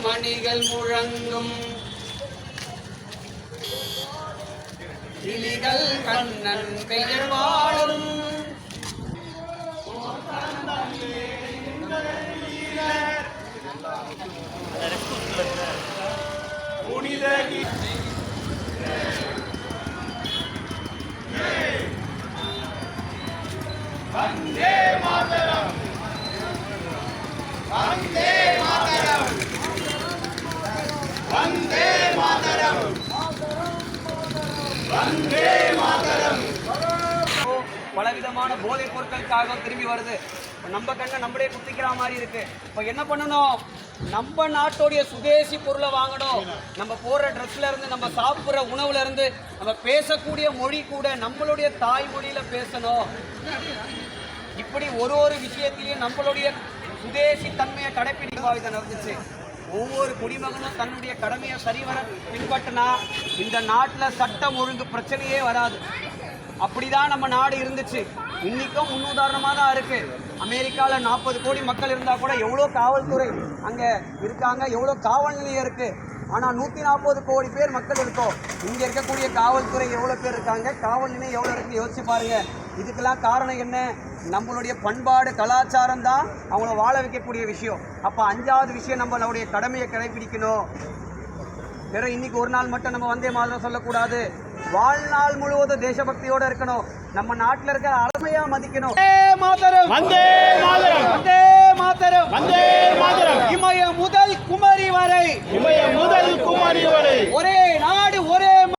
மணிகள் முழங்கும் கிளிகள் கண்ணன் பெயர் வாழும் புனித வந்தே மாதரம் வந்தே மாதரம் வந்தே மாதரம் வந்தே மாதரம். பலவிதமான போதைப் பொருட்களுக்காக திரும்பி வருது. நம்ம கண்ணை நம்மளே குத்திக்கிற மாதிரி இருக்கு. இப்போ என்ன பண்ணணும்? நம்ம நாட்டுடைய சுதேசி பொருளை வாங்கணும். நம்ம போடுற ட்ரெஸ்ல இருந்து, நம்ம சாப்பிட்ற உணவுல இருந்து, நம்ம பேசக்கூடிய மொழி கூட நம்மளுடைய தாய்மொழியில பேசணும். இப்படி ஒரு விஷயத்திலையும் நம்மளுடைய சுதேசி தன்மையை கடைப்பிடிக்க இதை நடந்துச்சு. ஒவ்வொரு குடிமகனும் தன்னுடைய கடமையை சரிவர பின்பற்றினா இந்த நாட்டில் சட்டம் ஒழுங்கு பிரச்சனையே வராது. அப்படிதான் நம்ம நாடு இருந்துச்சு. இன்னைக்கும் முன்னுதாரணமாக தான் இருக்கு. அமெரிக்காவில் 40 கோடி மக்கள் இருந்தால் கூட எவ்வளோ காவல்துறை அங்கே இருக்காங்க, எவ்வளோ காவல் நிலையம் இருக்கு. ஆனால் 140 கோடி பேர் மக்கள் இருக்கோம். இங்கே இருக்கக்கூடிய காவல்துறை எவ்வளோ பேர் இருக்காங்க, காவல் நிலையம் எவ்வளோ இருக்கு யோசிச்சு பாருங்க. இதுக்கெல்லாம் காரணம் என்ன? நம்மளுடைய பண்பாடு கலாச்சாரம் தான் அவங்கள வாழ வைக்கக்கூடிய விஷயம். அப்போ 5வது விஷயம், நம்மளுடைய கடமையை கடைபிடிக்கணும். வேற இன்னைக்கு ஒரு நாள் மட்டும் நம்ம வந்தே மாதரம் சொல்லக்கூடாது. வாழ்நாள் முழுவதும் தேசபக்தியோட இருக்கணும். நம்ம நாட்டில் இருக்க அருமையா மதிக்கணும். வந்தே மாதரம் வந்தே மாதரம் வந்தே மாதரம். இமய முதல் குமரி வரை இமய முதல் குமரி வரை ஒரே நாடு ஒரே